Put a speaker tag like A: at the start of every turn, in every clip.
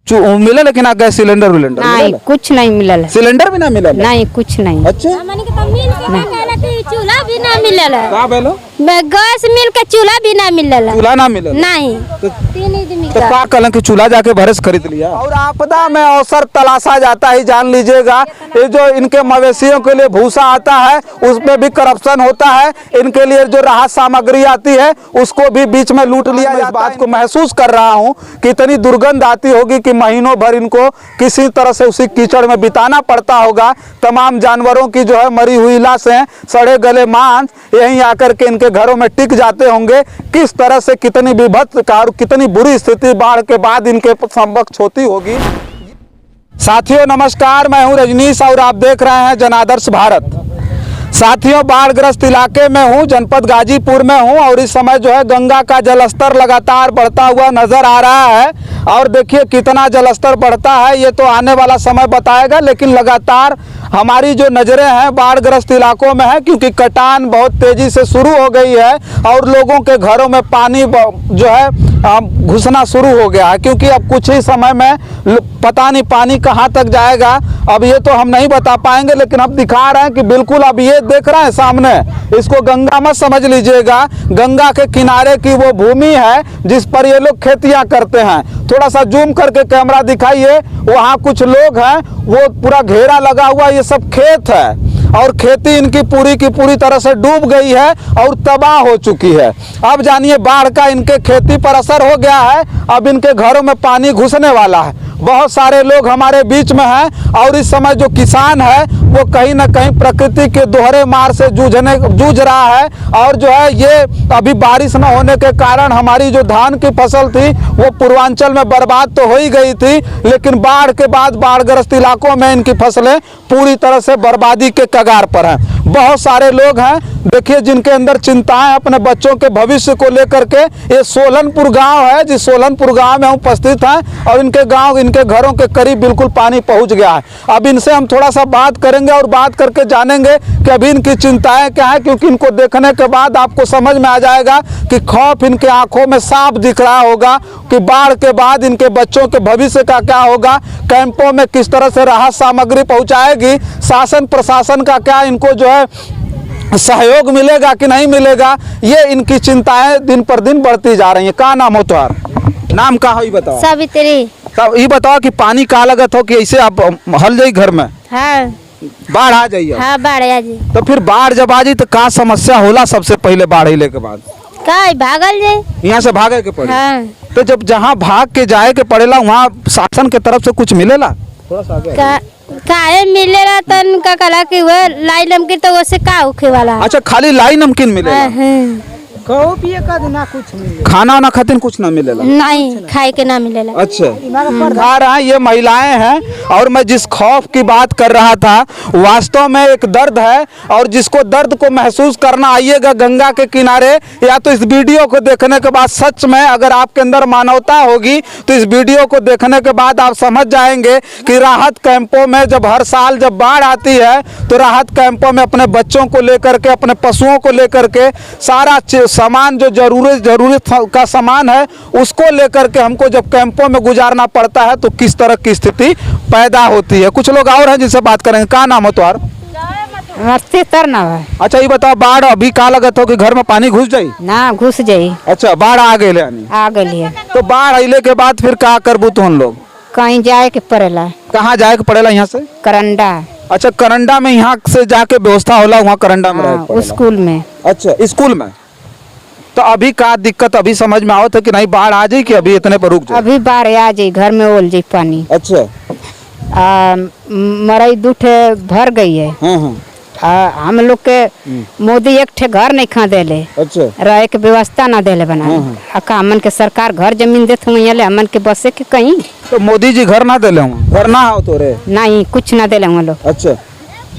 A: मिले लेकिन gas cylinder विलेंडर
B: नहीं कुछ नहीं मिलल।
A: सिलेंडर भी ना मिला?
B: नहीं कुछ नहीं।
A: अच्छा
C: चूल्हा भी ना मिलल।
A: का बोलो?
C: गैस मिल के चूल्हा भी ना मिलल।
A: चूल्हा ना मिला?
C: नहीं।
A: तो
C: 3 आदमी
A: तो का कलन की चूल्हा जाके भरस खरीद लिया। और आपदा में अवसर तलाशा जाता है, जान लीजिएगा। ये जो इनके मवेशियों के लिए भूसा आता है उसमें भी करप्शन होता है। इनके लिए जो राहत सामग्री आती है उसको भी बीच में लूट लिया जाता है। इस बात को महसूस कर रहा हूँ कि इतनी दुर्गंध आती होगी कि महीनों भर इनको किसी तरह से उसी कीचड़ में बिताना पड़ता होगा। तमाम जानवरों की जो है मरी हुई लाशें, सड़े गले मांस यहीं आकर के इनके घरों में टिक जाते होंगे। किस तरह से कितनी विभत्स और कितनी बुरी स्थिति बाढ़ के बाद इनके समक्ष होती होगी। साथियों नमस्कार, मैं हूं रजनीश और आप देख रहे हैं जनादर्श भारत। साथियों बाढ़ग्रस्त इलाके में हूं, जनपद गाजीपुर में हूं और इस समय जो है गंगा का जलस्तर लगातार बढ़ता हुआ नजर आ रहा है। और देखिए कितना जलस्तर बढ़ता है ये तो आने वाला समय बताएगा, लेकिन लगातार हमारी जो नज़रें हैं बाढ़ग्रस्त इलाकों में है, क्योंकि कटान बहुत तेजी से शुरू हो गई है और लोगों के घरों में पानी जो है घुसना शुरू हो गया है। क्योंकि अब कुछ ही समय में पता नहीं पानी कहां तक जाएगा, अब ये तो हम नहीं बता पाएंगे, लेकिन अब दिखा रहे हैं कि बिल्कुल अब ये देख रहे हैं सामने, इसको गंगा मत समझ लीजिएगा। गंगा के किनारे की वो भूमि है जिस पर ये लोग खेतियां करते हैं। थोड़ा सा जूम करके कैमरा दिखाइए, वहाँ कुछ लोग हैं, वो पूरा घेरा लगा हुआ, ये सब खेत है और खेती इनकी पूरी की पूरी तरह से डूब गई है और तबाह हो चुकी है। अब जानिए बाढ़ का इनके खेती पर असर हो गया है, अब इनके घरों में पानी घुसने वाला है। बहुत सारे लोग हमारे बीच में हैं और इस समय जो किसान है वो कहीं ना कहीं प्रकृति के दोहरे मार से जूझ रहा है। और जो है ये अभी बारिश न होने के कारण हमारी जो धान की फसल थी वो पूर्वांचल में बर्बाद तो हो ही गई थी, लेकिन बाढ़ के बाद बाढ़ग्रस्त इलाकों में इनकी फसलें पूरी तरह से बर्बादी के कगार पर हैं। बहुत सारे लोग हैं देखिए जिनके अंदर चिंताएं अपने बच्चों के भविष्य को लेकर के। ये सोलनपुर गांव है, जिस सोलनपुर गांव में हम उपस्थित हैं और इनके घरों के करीब बिल्कुल पानी पहुंच गया है। अब इनसे हम थोड़ा सा बात करेंगे और बात करके जानेंगे कि अभी इनकी चिंताएं क्या है, क्योंकि इनको देखने के बाद आपको समझ में आ जाएगा कि खौफ इनके आंखों में साफ दिख रहा होगा कि बाढ़ के बाद इनके बच्चों के भविष्य का क्या होगा, कैंपों में किस तरह से राहत सामग्री पहुंचाएगी, शासन प्रशासन का क्या इनको जो है सहयोग मिलेगा कि नहीं मिलेगा, ये इनकी चिंताएं दिन पर दिन बढ़ती जा रही हैं। क्या नाम हो तुम्हारा? नाम का हो ये बताओ।
C: सावित्री।
A: तब ये बताओ कि पानी का लगत हो कि ऐसे आप हल जाई घर में?
C: हाँ।
A: बाढ़ आ जाइए?
C: हाँ बाढ़ आ जाई।
A: तो फिर बाढ़ जब आ जाई तो का समस्या होला सबसे पहले बाढ़ अइले के बाद?
C: का भागल जाई,
A: यहाँ से भागे के पड़े।
C: हाँ।
A: तो जब जहाँ भाग के जाए के पड़ेला वहाँ शासन के तरफ से कुछ मिलेला? थोड़ा सा आगे।
C: काहे मिलेला तन का कला कि वो लाई नमकीन तो वैसे का होखे वाला।
A: अच्छा खाली लाई नमकीन मिलेला?
B: खाओ पिए का ना कुछ मिले,
A: खाना वाना खातिर कुछ ना मिलेला?
C: नहीं खाए के ना मिलेला।
A: अच्छा आ रहा है, ये महिलाएं हैं और मैं जिस खौफ की बात कर रहा था वास्तव में एक दर्द है और जिसको दर्द को महसूस करना आइएगा गंगा के किनारे, या तो इस वीडियो को देखने के बाद सच में अगर आपके अंदर मानवता होगी तो इस वीडियो को देखने के बाद आप समझ जाएंगे कि राहत कैंपों में जब हर साल जब बाढ़ आती है तो राहत कैंपों में अपने बच्चों को लेकर के, अपने पशुओं को लेकर के, सारा सामान जो जरूरत का सामान है उसको लेकर के हमको जब कैंपों में गुजारना पड़ता है तो किस तरह की स्थिति पैदा होती है। कुछ लोग और हैं जिनसे बात करेंगे। क्या नाम हो तुम्हारा? अच्छा ये बताओ बाढ़ अभी का लगत हो कि घर में पानी घुस जाई?
B: ना घुस जाई।
A: अच्छा बाढ़ आ गई
B: आ गई है
A: तो बाढ़ अइले के बाद फिर का करबू तुम लोग?
B: कहीं जाए के पड़ेला।
A: कहाँ जाए के पड़ेला यहाँ से?
B: करंडा।
A: अच्छा करंडा में यहाँ से जाके व्यवस्था होला वहाँ करंडा में रहे के पड़ेला?
B: स्कूल में।
A: अच्छा स्कूल में। तो अभी का दिक्कत अभी समझ में आओ था कि नहीं बाढ़ आ जाए कि अभी इतने पर रुक जाए?
B: अभी बाढ़ आ जाए, घर में ओल जाए पानी।
A: अच्छा
B: मरई दूठे भर गई है। हम लोग के मोदी एक ठे घर नहीं खा देले।
A: अच्छा
B: रहे के व्यवस्था ना देले बना। हमन के सरकार घर जमीन देते हुए हमन के बसे के कहीं।
A: तो मोदी जी घर ना देले हूँ? घर ना हो तोरे?
B: नहीं कुछ ना देले हम लोग।
A: अच्छा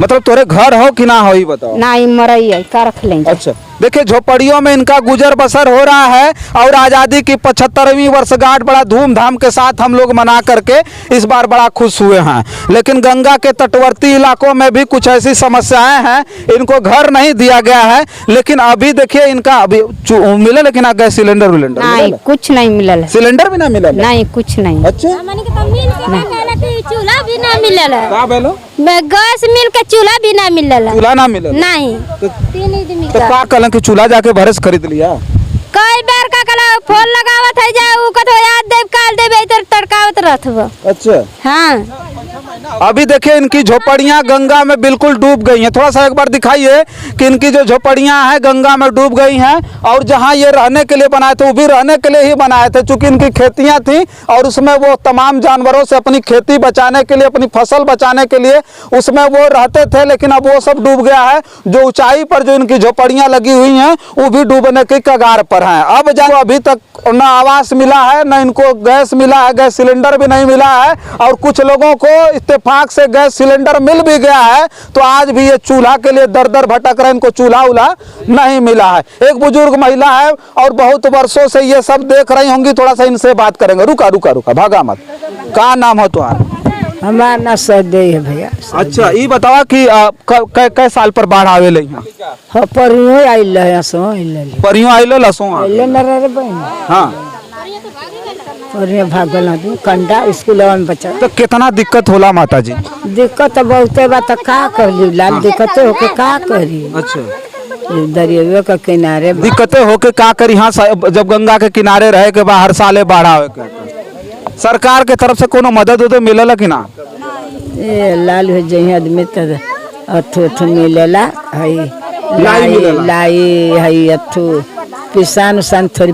A: मतलब तोरे घर हो कि ना हो ये बताओ?
B: नहीं मरई है का रख लेंगे।
A: अच्छा देखिए झोपड़ियों में इनका गुजर बसर हो रहा है और आज़ादी की 75वीं वर्षगांठ बड़ा धूमधाम के साथ हम लोग मना करके इस बार बड़ा खुश हुए हैं। लेकिन गंगा के तटवर्ती इलाकों में भी कुछ ऐसी समस्याएं हैं, इनको घर नहीं दिया गया है। लेकिन अभी देखिए इनका अभी मिले, लेकिन गैस सिलेंडर
B: नहीं कुछ नहीं मिलल,
A: सिलेंडर भी ना मिला
B: नहीं कुछ नहीं।
A: अच्छा
C: चूल्हा भी ना मिलल,
A: का बोलो
C: गैस मिल के चूल्हा भी ना मिलल,
A: चूल्हा ना मिला
C: नहीं।
A: तो
C: 3 आदमी
A: तो का कलन की चूल्हा जाके भरस खरीद लिया।
C: कई बार का कला फोन लगावत है जा उ कतो याद देव काल देव इधर तड़कावत रहथबो।
A: अच्छा
C: हाँ
A: अभी देखिए इनकी झोपड़ियां गंगा में बिल्कुल डूब गई हैं। थोड़ा सा एक बार दिखाइए कि इनकी जो झोपड़ियां हैं गंगा में डूब गई हैं। और जहां ये रहने के लिए बनाए थे वो भी रहने के लिए ही बनाए थे, चूंकि इनकी खेतियां थी और उसमें वो तमाम जानवरों से अपनी खेती बचाने के लिए, अपनी फसल बचाने के लिए उसमें वो रहते थे। लेकिन अब वो सब डूब गया है। जो ऊंचाई पर जो इनकी झोपड़ियां लगी हुई हैं वो भी डूबने की कगार पर हैं। अब जाओ अभी तक न आवास मिला है, न इनको गैस मिला है, गैस सिलेंडर भी नहीं मिला है। और कुछ लोगों को इत्तेफाक से गैस सिलेंडर मिल भी गया है तो आज भी ये चूल्हा के लिए दर दर भटक रहे, इनको चूल्हा उल्हा नहीं मिला है। एक बुजुर्ग महिला है और बहुत वर्षों से ये सब देख रही होंगी, थोड़ा सा इनसे बात करेंगे। रुका रुका रुका भागा मत। का नाम है तुम्हारा?
B: हमारा ना सहदे है भैया।
A: अच्छा ये बतावा कि कै साल पर बाढ़ आवे ले यहाँ?
B: हाँ परियो आइल है, असो आइल है,
A: परियो आइलो लसो
B: आइल न रे बहन।
A: हाँ
B: परियो भागल ना कंडा स्कूलवा में बच्चा।
A: तो कितना दिक्कत होला माता जी?
B: दिक्कत तो बहुते बा, तो का करी लाल दिक्कत होके का करी।
A: अच्छा
B: दरिया के किनारे
A: दिक्कतें होके का करी। हाँ जब गंगा के किनारे रहे के बाद हर साले बाढ़ आवे के, सरकार के तरफ से कोनो मदद उदद मिलेला कि ना?
B: ए लाल हो जाए आदमी तो अथु अथु मिलेला हई लाई हई अथु किसान उसान थोड़ी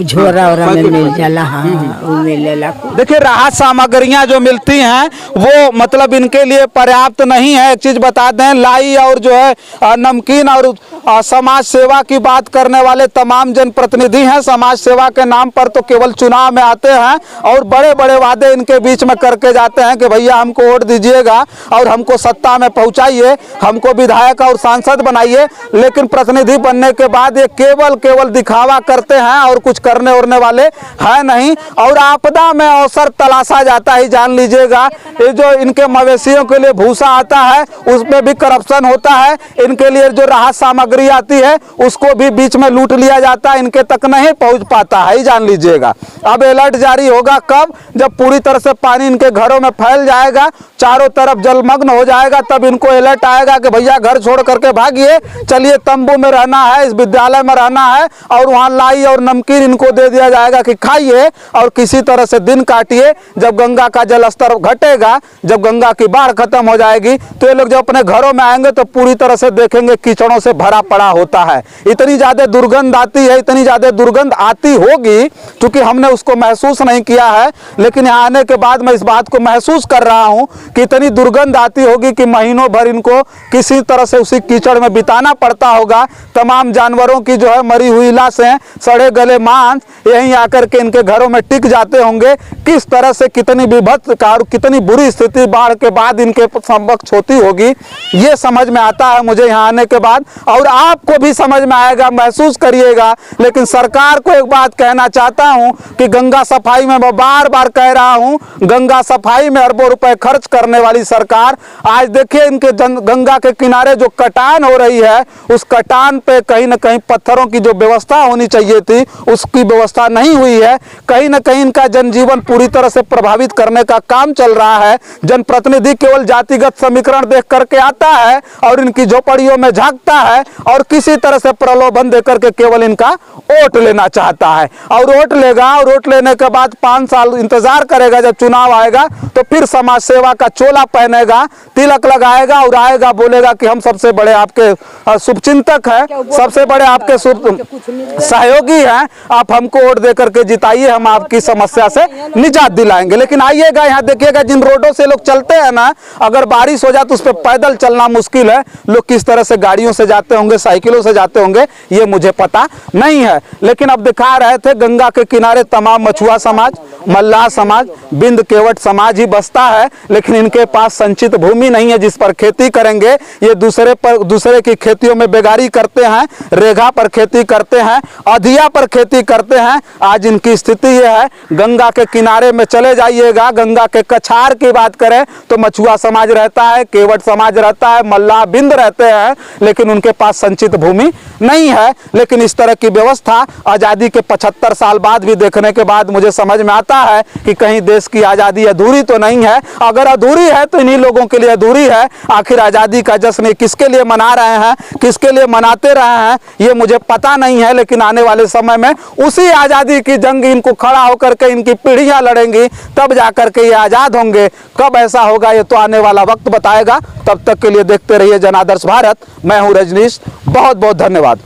B: झोरा ओरा में मिल जाला। हाँ वो मिलेला।
A: देखिए राहत सामग्रियां जो मिलती हैं वो मतलब इनके लिए पर्याप्त नहीं है। एक चीज बता दें, लाई और जो है नमकीन और समाज सेवा की बात करने वाले तमाम जनप्रतिनिधि हैं, समाज सेवा के नाम पर तो केवल चुनाव में आते हैं और बड़े बड़े वादे इनके बीच में करके जाते हैं कि भैया हमको वोट दीजिएगा और हमको सत्ता में पहुंचाइए, हमको विधायक और सांसद बनाइए। लेकिन प्रतिनिधि बनने के बाद ये केवल दिखावा करते हैं और कुछ करने उड़ने वाले है नहीं। और आपदा में अवसर तलाशा जाता है, जान लीजिएगा। ये जो इनके मवेशियों के लिए भूसा आता है उसमें भी करप्शन होता है। इनके लिए जो राहत सामग्री आती है उसको भी बीच में लूट लिया जाता है, इनके तक नहीं पहुंच पाता है, जान लीजिएगा। अब अलर्ट जारी होगा कब? जब पूरी तरह से पानी इनके घरों में फैल जाएगा, चारों तरफ जलमग्न हो जाएगा, तब इनको अलर्ट आएगा कि भैया घर छोड़ करके भागिए, चलिए तंबू में रहना है, इस विद्यालय में रहना है। और वहाँ लाई और नमकीन इनको दे दिया जाएगा कि खाइए और किसी तरह से दिन काटिए। जब गंगा का जल स्तर घटेगा, जब गंगा की बाढ़ खत्म हो जाएगी तो ये लोग जब अपने घरों में आएंगे तो पूरी तरह से देखेंगे कीचड़ों से भरा पड़ा होता है। इतनी ज्यादा दुर्गंध आती है, इतनी ज्यादा दुर्गंध आती होगी क्योंकि हमने उसको महसूस नहीं किया है। लेकिन यहाँ आने के बाद मैं इस बात को महसूस कर रहा हूँ कि इतनी दुर्गंध आती होगी कि महीनों भर इनको किसी तरह से उसी कीचड़ में बिताना पड़ता होगा। तमाम जानवरों की जो है मरी हुई लाशें, सड़े गले मांस यहीं आकर के इनके घरों में टिक जाते होंगे। किस तरह से कितनी विभत्स और कितनी बुरी स्थिति बाढ़ के बाद इनके समक्ष होती होगी, ये समझ में आता है मुझे यहाँ आने के बाद। और आपको भी समझ में आएगा, महसूस करिएगा। लेकिन सरकार को एक बात कहना चाहता हूँ कि गंगा सफाई में मैं बार बार कह रहा हूँ, गंगा सफाई में अरबों रुपए खर्च करने वाली सरकार आज देखिए इनके गंगा के किनारे जो कटान हो रही है उस कटान पे कहीं ना कहीं पत्थरों की जो व्यवस्था होनी चाहिए थी उसकी व्यवस्था नहीं हुई है। कहीं ना कहीं इनका जनजीवन पूरी तरह से प्रभावित करने का काम चल रहा है। जनप्रतिनिधि केवल जातिगत समीकरण देख करके आता है और इनकी झोपड़ियों में झांकता है और किसी तरह से प्रलोभन देकर के केवल इनका वोट लेना चाहता है। और वोट लेगा और वोट लेने के बाद 5 साल इंतजार करेगा, जब चुनाव आएगा तो फिर समाज सेवा का चोला पहनेगा, तिलक लगाएगा और आएगा, बोलेगा कि हम सबसे बड़े आपके शुभचिंतक हैं, सबसे बड़े आपके शुभ सहयोगी हैं। आप हमको वोट दे करके जिताइए, हम आपकी समस्या से निजात दिलाएंगे। लेकिन आइएगा यहाँ देखिएगा, जिन रोडों से लोग चलते हैं ना, अगर बारिश हो जाए तो उस पर पैदल चलना मुश्किल है। लोग किस तरह से गाड़ियों से जाते होंगे, साइकिलों से जाते होंगे, ये मुझे पता नहीं है। लेकिन अब दिखा रहे थे गंगा के किनारे तमाम मछुआ समाज, मल्लाह समाज, बिंद केवट समाज ही बसता है, लेकिन इनके पास संचित भूमि नहीं है जिस पर खेती करेंगे। ये दूसरे की खेतियों में बेगारी करते हैं, रेगा पर खेती करते हैं, अधिया पर खेती करते हैं। आज इनकी स्थिति ये है। गंगा के किनारे में चले जाइएगा, गंगा के कछार की बात करें तो मछुआ समाज रहता है, केवट समाज रहता है, मल्लाह बिंद रहते हैं, लेकिन उनके पास संचित भूमि नहीं है। लेकिन इस तरह की व्यवस्था आज़ादी के 75 साल बाद भी देखने के बाद मुझे समझ में आता है कि कहीं देश की आज़ादी अधूरी तो नहीं है। अगर अधूरी है तो इन्हीं लोगों के लिए अधूरी है। आखिर आज़ादी का जश्न किसके लिए मना रहे हैं, किसके लिए मनाते रहे हैं, ये मुझे पता नहीं है। लेकिन आने वाले समय में उसी आज़ादी की जंग इनको खड़ा होकर के इनकी पीढ़ियां लड़ेंगी, तब जाकर के ये आज़ाद होंगे। कब ऐसा होगा ये तो आने वाला वक्त बताएगा। तब तक के लिए देखते रहिए जनादर्श भारत। मैं हूं रजनीश, बहुत बहुत धन्यवाद।